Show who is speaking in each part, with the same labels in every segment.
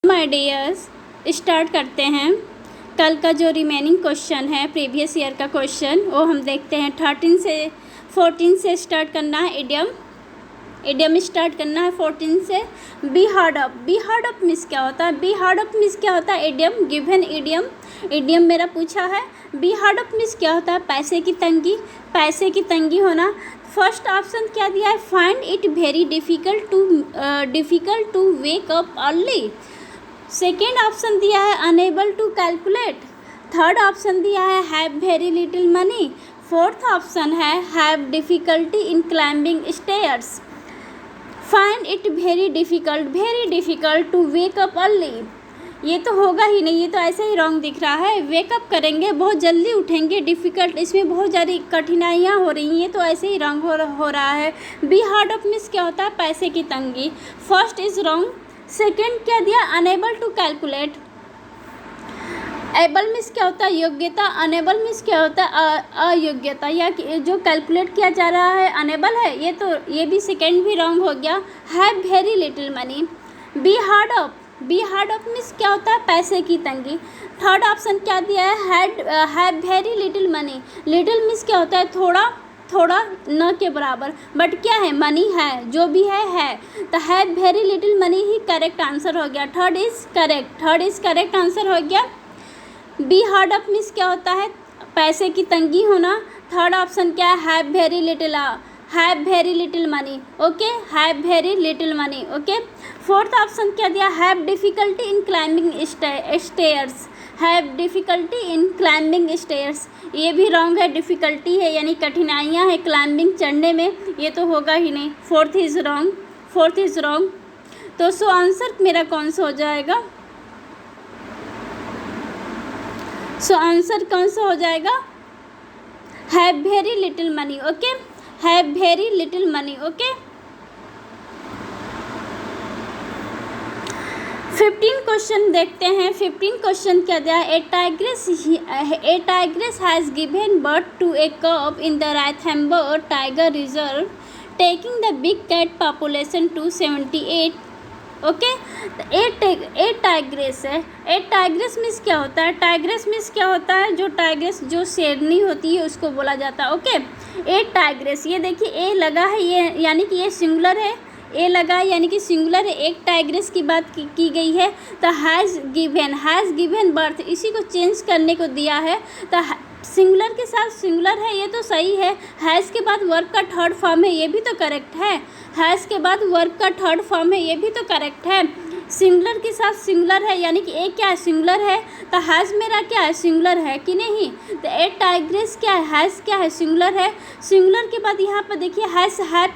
Speaker 1: My dears, start करते हैं। कल का जो रिमेनिंग क्वेश्चन है प्रीवियस ईयर का क्वेश्चन वो हम देखते हैं। 13 से 14 से स्टार्ट करना है। इडियम स्टार्ट करना है 14 से। बी हार्ड अप मिस क्या होता है? बी हार्ड अप मिस क्या होता है? इडियम गिवन इडियम मेरा पूछा है। बी हार्ड अप मिस क्या होता है? पैसे की तंगी होना। फर्स्ट ऑप्शन क्या दिया है? Find it very difficult to wake up early. Second option दिया है unable to calculate. Third option दिया है have very little money. Fourth option है have difficulty in climbing stairs. Find it very difficult to wake up early. ये तो होगा ही नहीं, ये तो ऐसे ही रॉन्ग दिख रहा है। वेकअप करेंगे, बहुत जल्दी उठेंगे। डिफ़िकल्ट, इसमें बहुत ज़्यादा कठिनाइयाँ हो रही हैं, ये तो ऐसे ही रॉन्ग हो रहा है। बी हार्ड अप मिस क्या होता है? पैसे की तंगी। First is wrong. सेकेंड क्या दिया? Unable to calculate. Able miss क्या होता है? योग्यता। अनेबल मिस क्या होता है? अयोग्यता, या जो कैलकुलेट किया जा रहा है अनेबल है, ये भी सेकेंड भी रॉन्ग हो गया। Have very little money. Be hard up miss क्या होता है? पैसे की तंगी। थर्ड ऑप्शन क्या दिया है? Have very little money. Little miss क्या होता है? थोड़ा न के बराबर, बट क्या है? मनी है, जो भी है। तो have very little money he correct answer हो गया। थर्ड इज करेक्ट आंसर हो गया। बी हार्ड अप मिस क्या होता है? पैसे की तंगी होना। थर्ड ऑप्शन क्या है? Have very little money. Okay, have very little money. Okay, fourth option क्या दिया? Have difficulty in climbing stairs. Have difficulty in climbing stairs, ये भी रॉन्ग है। डिफ़िकल्टी है यानी कठिनाइयाँ हैं क्लाइंबिंग चढ़ने में, ये तो होगा ही नहीं। Fourth is wrong. तो सो आंसर मेरा कौन सा हो जाएगा? Have very little money. Okay, have very little money. Okay, 15 question देखते हैं। 15 क्वेश्चन क्या दिया है? A tigress has given birth to a cub in the Ranthambore tiger reserve, taking the big cat population to 78। Okay, तो a tigress है। A tigress miss क्या होता है? टाइग्रेस मिस क्या होता है? जो शेरनी होती है उसको बोला जाता है। ओके, ए टाइग्रेस, ये देखिए ए लगा है, ये यानी कि ये सिंगुलर है। ए लगा है यानी कि सिंगुलर है। एक टाइग्रेस की बात की गई है। तो हैज़ गिवन बर्थ, इसी को चेंज करने को दिया है। तो सिंगुलर के साथ सिंगुलर है, ये तो सही है। हैज़ के बाद वर्ब का थर्ड फॉर्म है, ये भी तो करेक्ट है। हैज़ के बाद वर्ब का थर्ड फॉर्म है, ये भी तो करेक्ट है। सिंगुलर के साथ सिंगुलर है यानी कि ए क्या है? सिंगुलर है। तो हैज़ मेरा क्या है? सिंगुलर है कि नहीं? तो ए टाइग्रेस क्या है? हैज़ क्या है? सिंगुलर है। सिंगुलर के बाद यहाँ पर देखिए हैव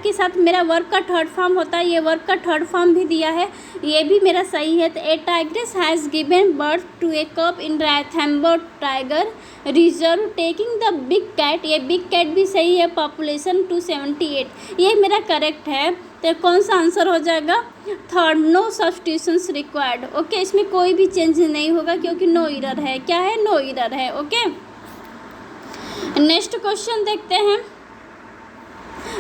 Speaker 1: के साथ मेरा वर्ब का थर्ड फॉर्म होता है, ये वर्ब का थर्ड फॉर्म भी दिया है, ये भी मेरा सही है। तो a tigress has given birth to a cub in Ranthambore tiger reserve, taking the big cat, ये बिग कैट भी सही है, पॉपुलेशन 278, ये मेरा करेक्ट है। तो कौन सा आंसर हो जाएगा? Third, no substitutions required. Okay, इसमें कोई भी चेंज नहीं होगा क्योंकि नो एरर है। क्या है? नो एरर है। ओके, नेक्स्ट क्वेश्चन देखते हैं।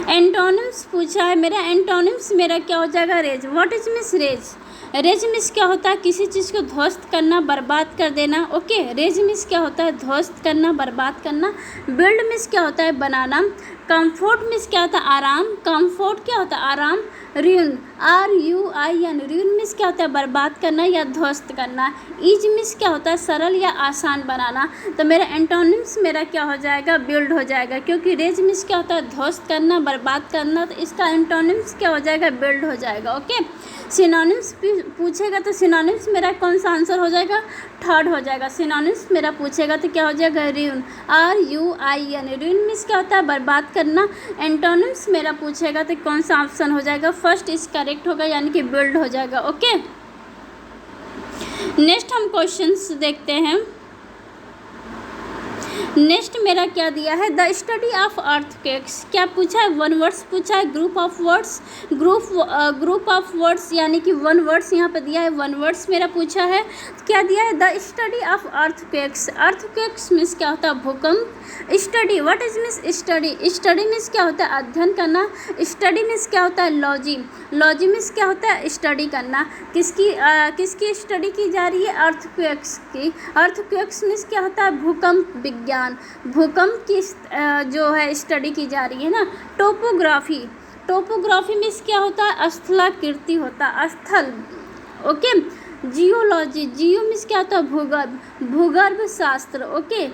Speaker 1: एंटोनिम्स पूछा है मेरा। एंटोनिम्स मेरा क्या हो जाएगा? Raise. What is miss raise? Raise miss क्या होता है? किसी चीज़ को ध्वस्त करना, बर्बाद कर देना। ओके, रेज मिस क्या होता है? ध्वस्त करना, बर्बाद करना। बिल्ड मिस क्या होता है? बनाना। कंफर्ट मिस क्या होता है? आराम। कंफर्ट क्या होता है? आराम। RUIN, RUIN, RUIN मिस क्या होता है? बर्बाद करना या ध्वस्त करना। ईज मिस क्या होता है? सरल या आसान बनाना। तो मेरा एंटोनिम्स मेरा क्या हो जाएगा? बिल्ड हो जाएगा, क्योंकि रेज मिस क्या होता है? ध्वस्त करना, बर्बाद करना, तो इसका एंटोनिम्स क्या हो जाएगा? बिल्ड हो जाएगा। ओके, सिनोनिम्स पूछेगा तो सिनोनिम्स मेरा कौन सा आंसर हो जाएगा? थर्ड हो जाएगा। सिनोनिम्स मेरा पूछेगा तो क्या हो जाएगा? RUIN, RUIN, RUIN मिस क्या होता है? बर्बाद करना। एंटोनिम्स मेरा पूछेगा तो कौन सा ऑप्शन हो जाएगा? फर्स्ट इज करेक्ट होगा यानी कि बिल्ड हो जाएगा। ओके, नेक्स्ट हम क्वेश्चंस देखते हैं। नेक्स्ट मेरा क्या दिया है, द स्टडी ऑफ अर्थक्वेक्स। क्या पूछा है, वन वर्ड्स पूछा है, group of words, group of words यानी कि वन वर्ड्स यहाँ पे दिया है, वन वर्ड्स मेरा पूछा है। क्या दिया है, the study of earthquakes. Earthquakes means क्या होता है, भूकंप। Study, what is means study, study means क्या होता है, अध्ययन करना। स्टडी मीन्स क्या होता है, लॉजी, लॉजी मीन्स क्या होता है, स्टडी करना। किसकी स्टडी की जा रही है, अर्थक्वेक्स की। अर्थक्वेक्स मीन्स क्या होता है, भूकंप विज्ञान, भूकंप की जो है स्टडी की जा रही है ना। टोपोग्राफी, टोपोग्राफी मीन्स क्या होता है, स्थलाकृति होता है, स्थल। ओके। जियोलॉजी, जियो मीन्स क्या होता है, भूगर्भ, भूगर्भ शास्त्र। ओके।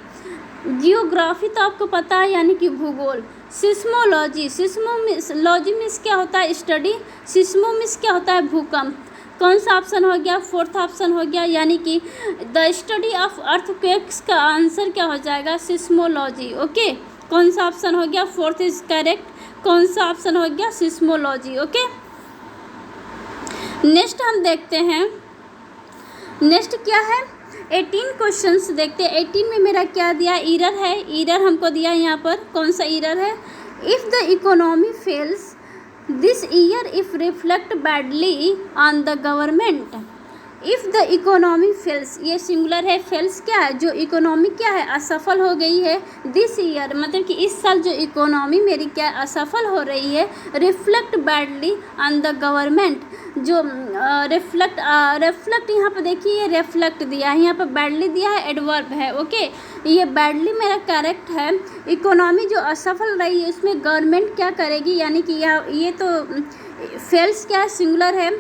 Speaker 1: जियोग्राफी तो आपको पता है यानी कि भूगोल। सिस्मोलॉजी, सिस्मोलॉजी मीन्स क्या होता है, स्टडी। सिस्मो मीन्स क्या होता है, भूकंप। कौन सा ऑप्शन हो गया, फोर्थ ऑप्शन हो गया, यानी कि द स्टडी ऑफ अर्थक्वेक्स का आंसर क्या हो जाएगा, सिस्मोलॉजी। ओके। कौन सा ऑप्शन हो गया, फोर्थ इज करेक्ट। कौन सा ऑप्शन हो गया, सिस्मोलॉजी। ओके। नेक्स्ट हम देखते हैं, नेक्स्ट क्या है, 18 क्वेश्चंस देखते हैं। 18 में मेरा क्या दिया, ईरर है, ईरर हमको दिया यहाँ पर। कौन सा ईरर है, if the economy fails this year if reflect badly on the government. If the economy fails, ये सिंगुलर है, फेल्स क्या है, जो इकोनॉमी क्या है, असफल हो गई है। दिस ईयर मतलब कि इस साल जो इकोनॉमी मेरी क्या असफल हो रही है। Reflect badly on the government, जो रिफ्लेक्ट यहाँ पर देखिए रेफ्लेक्ट दिया है, यहाँ पर बैडली दिया है, एडवर्ब है। ओके। ये बैडली मेरा करेक्ट है। इकोनॉमी जो असफल रही है उसमें गवर्नमेंट क्या करेगी, यानी कि ये तो फेल्स क्या है, सिंगुलर है।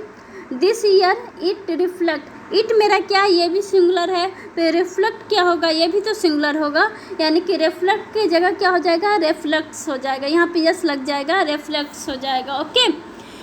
Speaker 1: This year it reflect, it मेरा क्या है, ये भी सिंगुलर है, तो रिफ्लेक्ट क्या होगा, ये भी तो सिंगुलर होगा, यानी कि रिफ्लेक्ट की जगह क्या हो जाएगा, रिफ्लेक्ट्स हो जाएगा। यहाँ पे यस लग जाएगा, रिफ्लेक्ट्स हो जाएगा। ओके।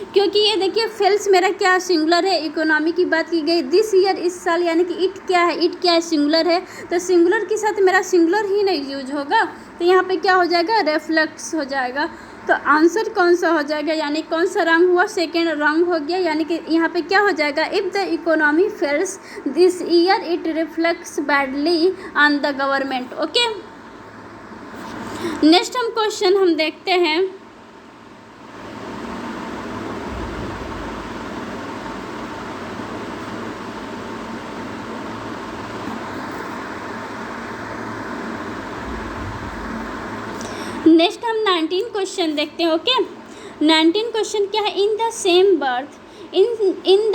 Speaker 1: क्योंकि ये देखिए फेल्स मेरा क्या सिंगुलर है, इकोनॉमी की बात की गई। दिस ईयर इस साल, यानी कि इट क्या है, इट क्या है, सिंगुलर है, तो सिंगुलर के साथ मेरा सिंगुलर ही नहीं यूज होगा, तो यहाँ पे क्या हो जाएगा, रिफ्लेक्ट्स हो जाएगा। तो आंसर कौन सा हो जाएगा, यानी कौन सा रंग हुआ, सेकेंड रंग हो गया, यानी कि यहाँ पे क्या हो जाएगा, if the economy fails this year it reflects badly on the government. Okay. Next हम क्वेश्चन हम देखते हैं, नेक्स्ट हम 19 क्वेश्चन देखते हैं। ओके। 19 क्वेश्चन क्या है, in the same birth, in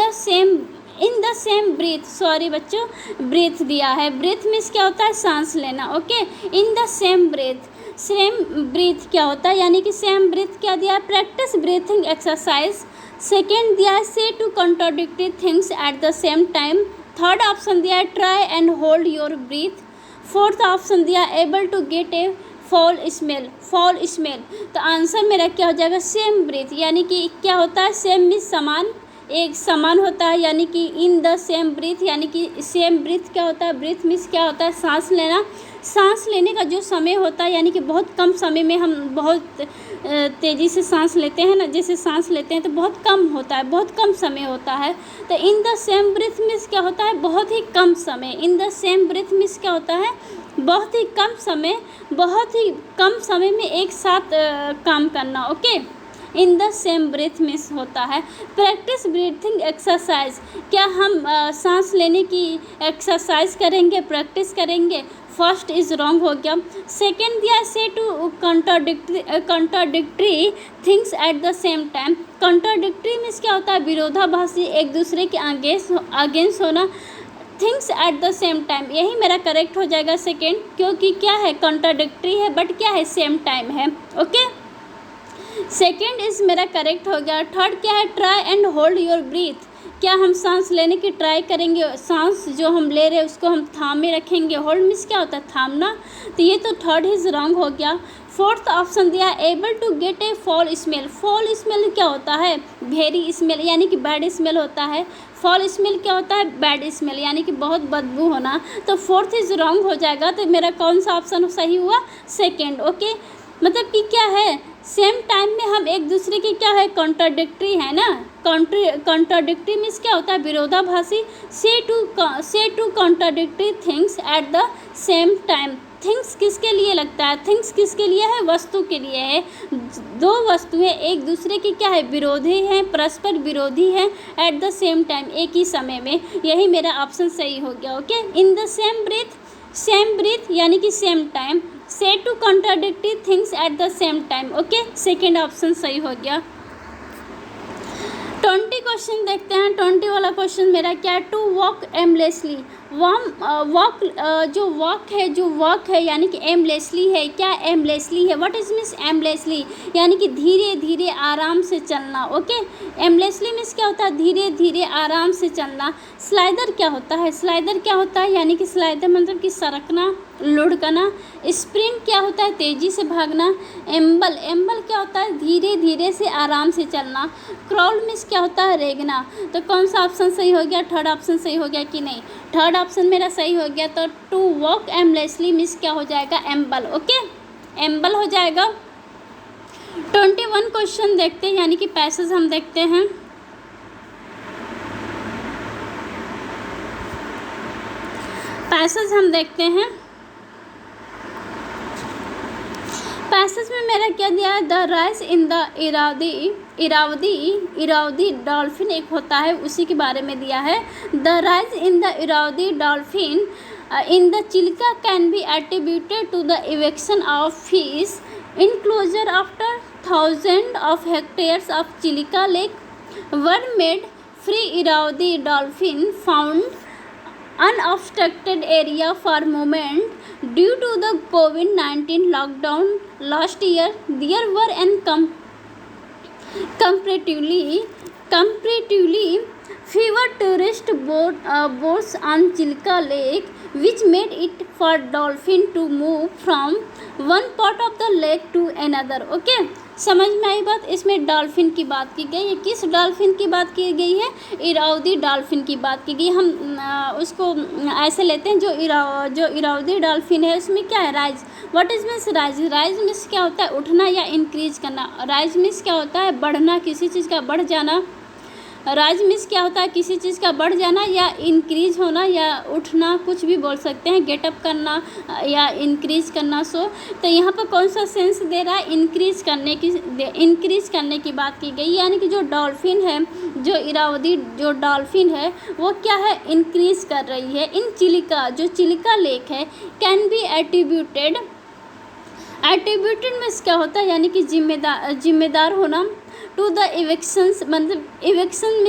Speaker 1: the same breath, sorry बच्चों ब्रीथ दिया है, ब्रीथ मीन्स क्या होता है, सांस लेना। Okay. In the same breath, same breath क्या होता है, यानी कि सेम ब्रीथ क्या दिया है, प्रैक्टिस ब्रीथिंग एक्सरसाइज। सेकेंड दिया है, say two contradictory things at the same time. Third option दिया है, try and hold your breath. Fourth option दिया है, able to get a foul smell, foul smell. तो आंसर मेरा क्या हो जाएगा, सेम ब्रीथ, यानी कि क्या होता है, सेम मीन्स समान, एक समान होता है, यानी कि इन द सेम ब्रीथ, यानी कि सेम ब्रीथ क्या होता है, ब्रीथ मीन्स क्या होता है, सांस लेना। सांस लेने का जो समय होता है, यानी कि बहुत कम समय में हम बहुत तेज़ी से सांस लेते हैं ना, जैसे सांस लेते हैं तो बहुत कम होता है, बहुत कम समय होता है। तो in the same breath means क्या होता है, बहुत ही कम समय। In the same breath means क्या होता है, बहुत ही कम समय, बहुत ही कम समय में एक साथ काम करना। Okay. In the same breath means होता है प्रैक्टिस ब्रीथिंग एक्सरसाइज, क्या हम सांस लेने की एक्सरसाइज करेंगे, प्रैक्टिस करेंगे। फर्स्ट इज रॉन्ग हो गया। सेकेंड दिया, say two contradictory things at the same time. Contradictory means क्या होता है, विरोधाभासी, एक दूसरे के अगेंस्ट होना। Things at the same time, यही मेरा करेक्ट हो जाएगा सेकेंड, क्योंकि क्या है, कंट्राडिक्टरी है बट क्या है, सेम टाइम है। ओके। सेकेंड इज मेरा करेक्ट हो गया। थर्ड क्या है, try and hold your breathe, क्या हम सांस लेने की ट्राई करेंगे, सांस जो हम ले रहे हैं उसको हम थामे रखेंगे। होल्ड मीन्स क्या होता है, थामना, तो ये तो थर्ड इज रॉन्ग हो गया। फोर्थ ऑप्शन दिया, able to get a foul smell. Foul smell क्या होता है, वेरी स्मेल, यानी कि बैड स्मेल होता है। फॉल स्मेल क्या होता है, बैड स्मेल, यानी कि बहुत बदबू होना। तो फोर्थ इज रॉन्ग हो जाएगा, तो मेरा कौन सा ऑप्शन सही हुआ, सेकेंड। ओके। मतलब कि क्या है, सेम टाइम में हम एक दूसरे के क्या है, कॉन्ट्राडिक्टरी है ना। कॉन्ट्राडिक्टरी मीन्स क्या होता है, विरोधाभासी। Say two contradictory things at the same time, things किसके लिए लगता है? थिंग्स किसके लिए है? वस्तु के लिए है। दो वस्तुएं एक दूसरे की क्या है? विरोधी हैं, परस्पर विरोधी हैं एट द सेम टाइम, एक ही समय में। यही मेरा ऑप्शन सही हो गया। Okay, in the same breath यानी कि same time, say two contradictory things at the same time. Okay, second option सही हो गया। 20 क्वेश्चन देखते हैं। 20 वाला क्वेश्चन मेरा क्या है? To walk aimlessly. जो वॉक है यानी कि एमलेसली है। क्या एमलेसली है? What is means aimlessly? यानी कि धीरे धीरे आराम से चलना। ओके, एमलेसली मीन्स क्या होता है? धीरे धीरे आराम से चलना। स्लाइडर क्या होता है? स्लाइडर क्या होता है? यानी कि स्लाइडर मतलब कि सरकना, लुढ़कना। स्प्रिंट क्या होता है? तेजी से भागना। एम्बल क्या होता है? धीरे धीरे से आराम से चलना। क्रॉल मीन्स क्या होता है? रेंगना। तो कौन सा ऑप्शन सही हो गया? थर्ड ऑप्शन सही हो गया कि नहीं? थर्ड ऑप्शन मेरा सही हो गया। तो टू वॉक एमलेसली मीन्स क्या हो जाएगा? एम्बल। ओके, एम्बल हो जाएगा। 21 क्वेश्चन देखते हैं, यानी कि पैसेज हम देखते हैं। पैसेज हम देखते हैं। पैसेज में मेरा क्या दिया है? The rise in the Irrawaddy dolphin एक होता है, उसी के बारे में दिया है। The rise in the Irrawaddy dolphin in the Chilika can be attributed to the eviction of fish enclosure after thousands of hectares of Chilka Lake were made free. Irrawaddy dolphin found unobstructed area for movement due to the COVID-19 lockdown last year. There were comparatively fewer tourist boats on Chilka Lake, which made it for dolphin to move from one part of the lake to another. Okay, समझ में आई बात? इसमें dolphin की बात की गई है। किस डॉल्फिन की बात की गई है? इरावदी डॉल्फिन की बात की गई। हम उसको ऐसे लेते हैं, जो इरावदी डॉल्फिन है उसमें क्या है? Rise. What is means rise? Rise means क्या होता है? उठना या इंक्रीज करना। राइज मीन्स क्या होता है? बढ़ना, किसी चीज़ का बढ़ जाना। राइज मीन्स क्या होता है? किसी चीज़ का बढ़ जाना या इंक्रीज होना या उठना, कुछ भी बोल सकते हैं। गेटअप करना या इंक्रीज करना। सो तो यहाँ पर कौन सा सेंस दे रहा है? इंक्रीज करने की बात की गई। यानी कि जो डॉल्फिन है, जो इरावदी जो डॉल्फिन है वो क्या है? इंक्रीज कर रही है। इन चिलिका, जो चिलिका लेक है, कैन बी एट्रीब्यूटेड मीन्स क्या होता है? यानी कि जिम्मेदार होना। टू द इवेक्शंस, मतलब इवेक्शन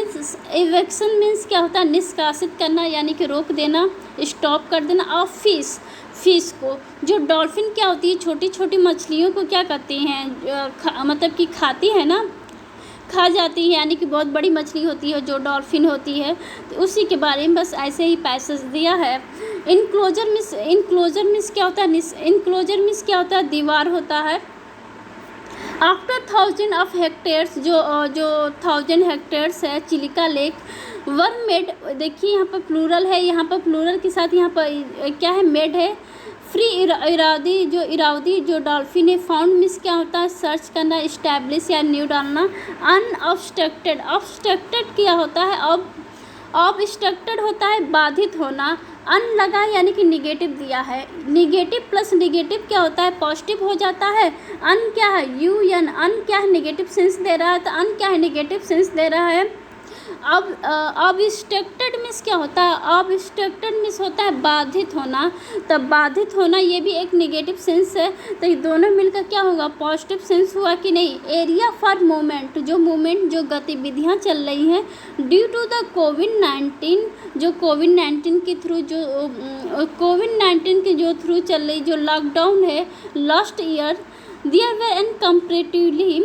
Speaker 1: मीन्स क्या होता है? निष्कासित करना, यानी कि रोक देना, स्टॉप कर देना। ऑफ फिश को, जो डॉल्फिन क्या होती है? छोटी छोटी मछलियों को क्या करती हैं? मतलब कि खाती है ना, खा जाती है। यानी कि बहुत बड़ी मछली होती है जो डॉल्फिन होती है, तो उसी के बारे में बस ऐसे ही पैसेज दिया है। इनक्लोजर मीन्स क्या होता है? इनक्लोजर मीन्स क्या होता है? दीवार होता है। आफ्टर 1000 ऑफ हेक्टेयर्स, जो 1000 हेक्टेयर्स है चिलिका लेक, वर मेड। देखिए यहाँ पर प्लूरल है, यहाँ पर प्लूरल के साथ यहाँ पर क्या है? मेड है। फ्री इरावदी जो डॉल्फिन है, फाउंड मीन्स क्या होता है? सर्च करना, इस्टेब्लिश या न्यू डालना। अनऑब्स्ट्रक्टेड क्या होता है? ऑब्स्ट्रक्टेड होता है बाधित होना। अन लगा यानी कि निगेटिव दिया है। निगेटिव प्लस निगेटिव क्या होता है? पॉजिटिव हो जाता है। अन क्या है? अन क्या है? निगेटिव सेंस दे रहा है, तो अन क्या है? निगेटिव सेंस दे रहा है। ऑब्स्ट्रक्टेड मीन्स क्या होता है? ऑब्स्ट्रक्टेड मीन्स होता है बाधित होना। तब बाधित होना ये भी एक नेगेटिव सेंस है, तो ये दोनों मिलकर क्या होगा? पॉजिटिव सेंस हुआ कि नहीं? एरिया फॉर मूवमेंट, जो गतिविधियाँ चल रही हैं ड्यू टू द कोविड-19, जो कोविड-19 के थ्रू थ्रू चल रही जो लॉकडाउन है last year. There were and comparatively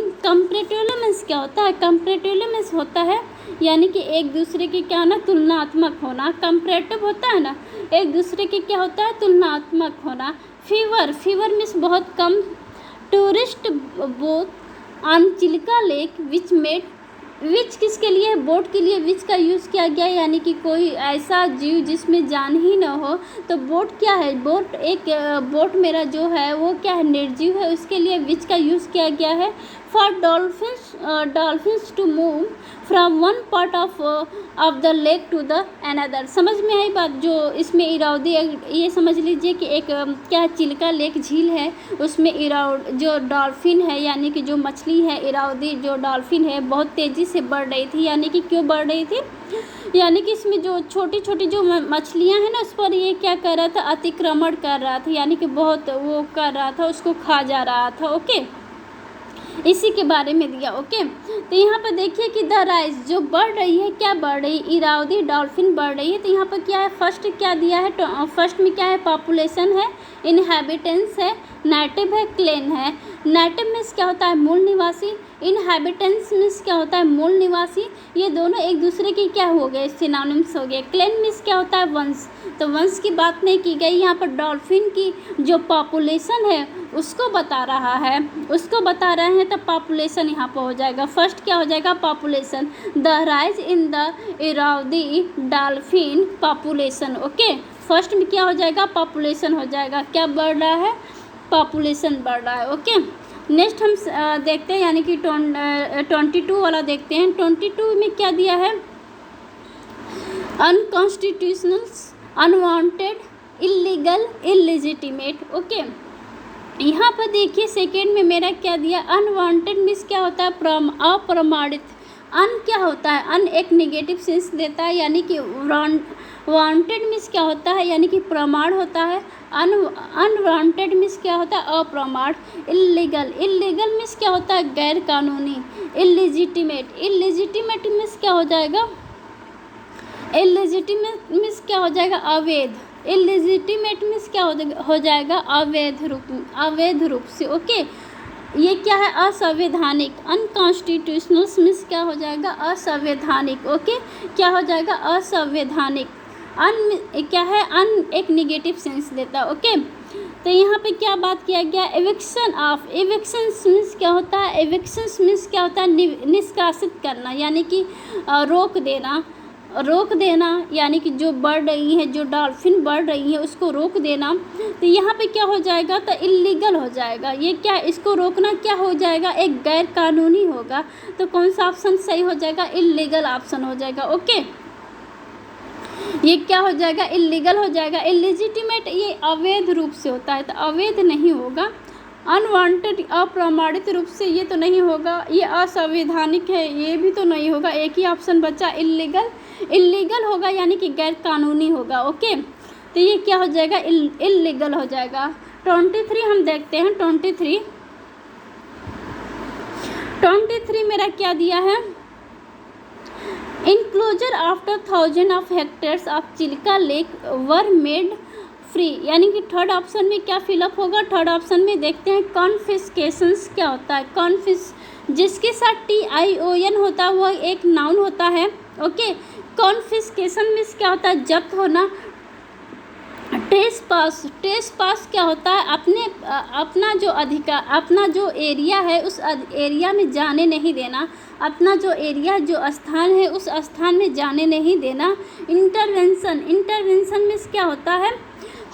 Speaker 1: means क्या होता है? कंपैरेटिवली मीन्स होता है यानी कि एक दूसरे के क्या होना? तुलनात्मक होना। कंपैरेटिव होता है ना, एक दूसरे के क्या होता है? तुलनात्मक होना। फीवर मीन्स बहुत कम। Tourist boat on Chilika lake which किसके लिए? बोट के लिए विच का यूज़ किया गया, यानी कि कोई ऐसा जीव जिसमें जान ही न हो। तो बोट क्या है? बोट मेरा जो है वो क्या है? निर्जीव है, उसके लिए विच का यूज़ किया गया है। for dolphins to move from one part of the lake to the another। समझ में आई बात? जो इसमें इरावदी, ये समझ लीजिए कि एक क्या चिल्का लेक झील है, उसमें जो डॉल्फिन है यानी कि जो मछली है इरावदी जो डॉल्फिन है बहुत तेज़ी से बढ़ रही थी। यानी कि क्यों बढ़ रही थी? यानी कि इसमें जो छोटी छोटी जो मछलियां हैं ना उस पर ये क्या कर रहा था, अतिक्रमण कर रहा था, यानी कि बहुत वो कर रहा था, उसको खा जा रहा था। ओके, इसी के बारे में दिया। ओके, तो यहाँ पर देखिए कि द राइज जो बढ़ रही है, क्या बढ़ रही है, इरावदी डॉल्फिन बढ़ रही है। तो यहाँ पर क्या है, फर्स्ट क्या दिया है, फर्स्ट में क्या है, पॉपुलेशन है, इनहैबिटेंस है, नेटिव है, क्लेन है। नेटिव मीन्स क्या होता है, मूल निवासी, इनहैबिटेंस मीन्स क्या होता है, मूल निवासी। ये दोनों एक दूसरे के क्या हो गए, सिनोनिम्स हो गए। क्लेन मीन्स क्या होता है, वंश। तो वंश की बात नहीं की गई यहाँ पर, डॉल्फिन की जो पॉपुलेशन है उसको बता रहा है, उसको बता रहे हैं, तो पॉपुलेशन यहाँ पर हो जाएगा। फर्स्ट क्या हो जाएगा, population, the rise in the Irrawaddy dolphin population. Okay, first में क्या हो जाएगा, पॉपुलेशन हो जाएगा। क्या बढ़ रहा है, पॉपुलेशन बढ़ रहा है। ओके, नेक्स्ट हम देखते हैं, यानी कि 22 वाला देखते हैं। 22 में क्या दिया है, unconstitutional, unwanted, illegal, illegitimate. Okay, यहाँ पर देखिए सेकेंड में मेरा क्या दिया, अनवांटेड मीन्स क्या होता है, अप्रमाणित। अन क्या होता है, अन एक नेगेटिव सेंस देता है, यानी कि वांटेड मीन्स क्या होता है, यानी कि प्रमाण होता है। अनवांटेड मीन्स क्या होता है, अप्रमाण। इलीगल, इलीगल मीन्स क्या होता है, गैर कानूनी। इलिजिटिमेट, इलिजिटिमेट मीन्स क्या हो जाएगा, इलिजिटिमेट मीन्स क्या हो जाएगा, अवैध। इलिजिटिमेट मीन्स क्या हो जाएगा, अवैध रूप से। ओके, ये क्या है, असंवैधानिक। अनकॉन्स्टिट्यूशनल मीन्स क्या हो जाएगा, असंवैधानिक। ओके, क्या हो जाएगा, असंवैधानिक। क्या है, अन एक निगेटिव सेंस देता है। ओके, तो यहाँ पे क्या बात किया गया, एविक्शन ऑफ। एविक्शन मीन्स क्या होता है, एविक्शन मीन्स क्या होता है, निष्कासित करना, यानी कि रोक देना, रोक देना, यानी कि जो बढ़ रही है, जो डॉल्फिन बढ़ रही है उसको रोक देना। तो यहाँ पे क्या हो जाएगा, तो इलीगल हो जाएगा। ये क्या, इसको रोकना क्या हो जाएगा, एक गैर कानूनी होगा। तो कौन सा ऑप्शन सही हो जाएगा, इलीगल ऑप्शन हो जाएगा। ओके, ये क्या हो जाएगा, इलीगल हो जाएगा। इलिजिटिमेट ये अवैध रूप से होता है, तो अवैध नहीं होगा। अनवांटेड, अप्रमाणित रूप से, ये तो नहीं होगा। ये असंवैधानिक है, ये भी तो नहीं होगा। एक ही ऑप्शन बचा, इलीगल। इलीगल होगा यानी कि गैर कानूनी होगा। ओके, तो ये क्या हो जाएगा, इलीगल हो जाएगा। 23 हम देखते हैं। 23 मेरा क्या दिया है, enclosure after 1000 of hectares of Chilika lake were made free. यानी कि थर्ड ऑप्शन में क्या फिलअप होगा, थर्ड ऑप्शन में देखते हैं कॉन्फिस्केशंस क्या होता है। कॉन्फिस जिसके साथ TION होता है वह एक नाउन होता है। ओके, कॉन्फिस्केशन मीन्स क्या होता है, जब्त होना। ट्रेसपास क्या होता है, अपना जो अधिकार, अपना जो एरिया है उस एरिया में जाने नहीं देना। अपना जो एरिया, जो स्थान है उस स्थान में जाने नहीं देना। इंटरवेंशन मीन्स क्या होता है,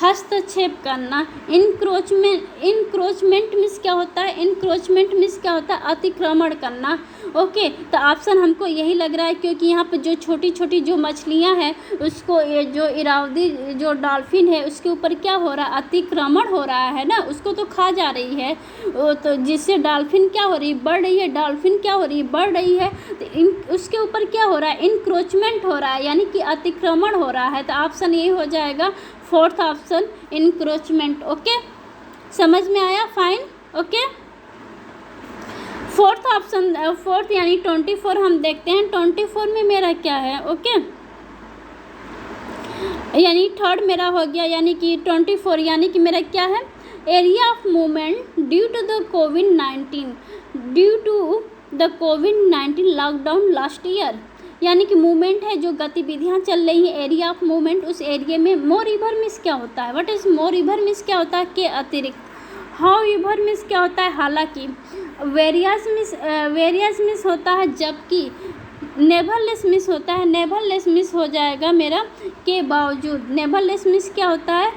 Speaker 1: हस्तक्षेप करना। इंक्रोचमेंट मीन्स क्या होता है, इंक्रोचमेंट मीन्स क्या होता है, अतिक्रमण करना। ओके, तो ऑप्शन हमको यही लग रहा है, क्योंकि यहाँ पर जो छोटी छोटी जो मछलियाँ हैं उसको, ये जो इरावदी जो डॉल्फिन है उसके ऊपर क्या हो रहा है, अतिक्रमण हो रहा है ना, उसको तो खा जा रही है। तो जिससे डॉल्फिन क्या हो रही है, बढ़ रही है। डॉल्फिन क्या हो रही है, बढ़ रही है। तो उसके ऊपर क्या हो रहा है, इंक्रोचमेंट हो रहा है, यानी कि अतिक्रमण हो रहा है। तो ऑप्शन यही हो जाएगा, फोर्थ ऑप्शन, इंक्रोचमेंट। ओके, समझ में आया, fine. Okay, fourth option, fourth यानी 24 हम देखते हैं। 24 में मेरा क्या है, ओके, यानी थर्ड मेरा हो गया, यानी कि 24 यानी कि मेरा क्या है, area of movement due to the कोविड-19 लॉकडाउन लास्ट ईयर। यानी कि मूवमेंट है, जो गतिविधियाँ चल रही हैं, एरिया ऑफ मूवमेंट, उस एरिया में। मोर इवर मीन्स क्या होता है, what is moreover means क्या होता है, के अतिरिक्त। हाउ इवर मीन्स क्या होता है, हालांकि। वेरियस मीन्स होता है जबकि। नेवरलेस मिस होता है, नेवरलेस मिस हो जाएगा मेरा के बावजूद। नेवरलेस मिस क्या होता है,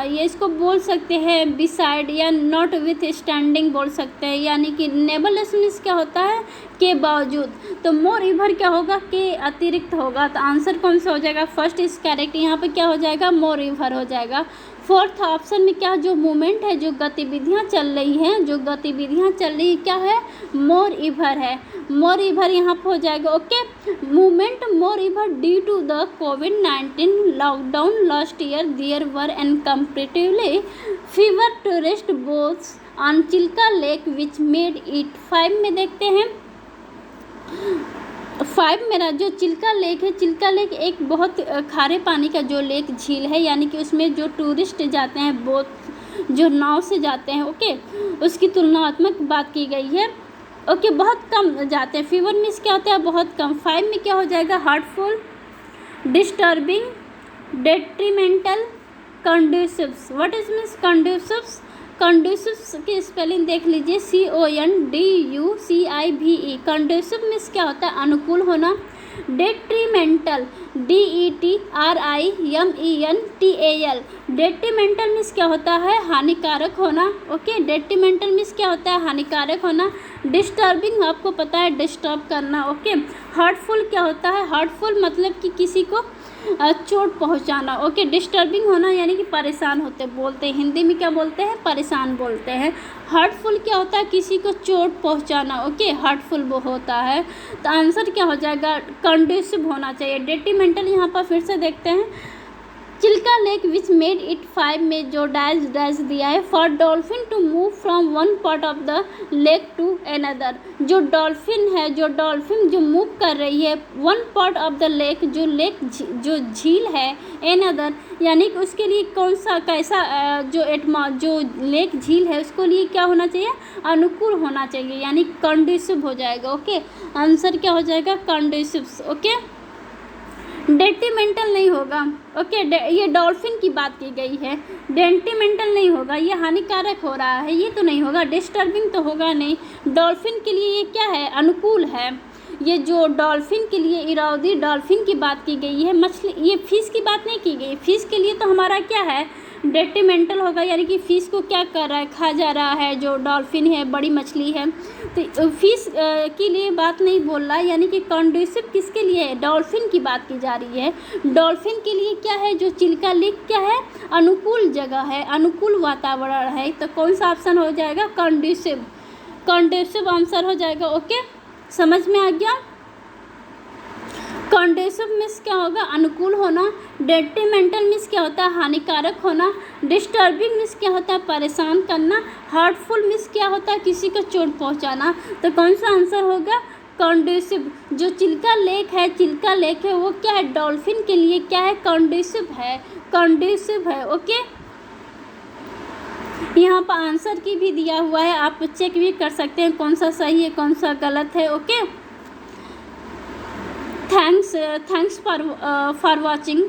Speaker 1: ये इसको बोल सकते हैं बिसाइड या नॉट विथ स्टैंडिंग बोल सकते हैं, यानी कि नेवरलेस मिस क्या होता है, के बावजूद। तो मोर इवर क्या होगा, के अतिरिक्त होगा। तो आंसर कौन सा हो जाएगा, फर्स्ट इज करेक्ट। यहाँ पे क्या हो जाएगा, मोर इवर हो जाएगा। फोर्थ ऑप्शन में क्या, जो मूवमेंट है, जो गतिविधियाँ चल रही हैं, जो गतिविधियाँ चल रही है क्या है, मोर इवर है। मोर इवर यहाँ पर हो जाएगा। Okay, movement moreover due to the COVID-19 lockdown last year there were and comparatively fewer tourist boats on Chilika lake which made it. 5 में देखते हैं, 5 मेरा जो चिल्का लेक है, चिल्का लेक एक बहुत खारे पानी का जो लेक झील है, यानी कि उसमें जो टूरिस्ट जाते हैं, बोट जो नाव से जाते हैं, ओके, उसकी तुलनात्मक बात की गई है। ओके, बहुत कम जाते हैं। फीवर मीन्स क्या होता है, बहुत कम। 5 में क्या हो जाएगा, hurtful, disturbing, detrimental, conducives. What is means conducives, conducives की स्पेलिंग देख लीजिए, CONDUCIVE। कंड्यूसिव मीन्स क्या होता है, अनुकूल होना। डेट्रीमेंटल, DETRIMENTAL, डेट्रीमेंटल मीन्स क्या होता है, हानिकारक होना। ओके, डेट्रीमेंटल मीन्स क्या होता है, हानिकारक होना। डिस्टर्बिंग आपको पता है, डिस्टर्ब करना। ओके, हार्टफुल क्या होता है, हार्टफुल मतलब कि किसी को चोट पहुंचाना। ओके, डिस्टर्बिंग होना यानी कि परेशान होते बोलते हैं, हिंदी में क्या बोलते हैं, परेशान बोलते हैं। हार्टफुल क्या होता है, किसी को चोट पहुंचाना। ओके, हार्टफुल वो होता है। तो आंसर क्या हो जाएगा, कंड्यूसिव होना चाहिए। डेट्रीमेंटल यहाँ पर फिर से देखते हैं, Chilika lake which made it 5 में जो डैश दिया है, for dolphin to move from one part of the lake to another. जो डॉल्फिन है, जो डॉल्फिन जो मूव कर रही है one part of the lake, जो लेक जो झील है, अनदर यानी कि उसके लिए कौन सा कैसा जो लेक झील है उसको लिए क्या होना चाहिए, अनुकूल होना चाहिए, यानी कंड्यूसिव हो जाएगा। ओके, आंसर क्या हो जाएगा, कंड्यूसिव। ओके, डेट्रीमेंटल नहीं होगा। ओके, ये डॉल्फिन की बात की गई है, डेट्रीमेंटल नहीं होगा, ये हानिकारक हो रहा है, ये तो नहीं होगा। डिस्टर्बिंग तो होगा नहीं। डॉल्फिन के लिए ये क्या है, अनुकूल है। ये जो डॉल्फिन के लिए इरावदी डॉल्फिन की बात की गई है, मछली, ये फिश की बात नहीं की गई। फिश के लिए तो हमारा क्या है, डेट्रीमेंटल होगा, यानी कि फिश को क्या कर रहा है, खा जा रहा है। जो डॉल्फिन है, बड़ी मछली है, तो फिश के लिए बात नहीं बोल रहा है, यानी कि कंड्यूसिव किसके लिए है, डॉल्फिन की बात की जा रही है। डॉल्फिन के लिए क्या है, जो चिल्का लेक क्या है, अनुकूल जगह है, अनुकूल वातावरण है। तो कौन सा ऑप्शन हो जाएगा, कंड्यूसिव। कंड्यूसिव आंसर हो जाएगा। ओके, समझ में आ गया। कंड्यूसिव मीन्स क्या होगा, अनुकूल होना। डेट्रीमेंटल मीन्स क्या होता है, हानिकारक होना। डिस्टर्बिंग मीन्स क्या होता है, परेशान करना। हार्टफुल मीन्स क्या होता है, किसी को चोट पहुंचाना। तो कौन सा आंसर होगा, कंड्यूसिव। जो चिल्का लेक है, चिल्का लेक है वो क्या है, डॉल्फिन के लिए क्या है, कंड्यूसिव है, कंड्यूसिव है। ओके, यहाँ पर आंसर की भी दिया हुआ है, आप चेक भी कर सकते हैं कौन सा सही है कौन सा गलत है। Okay, thanks for watching.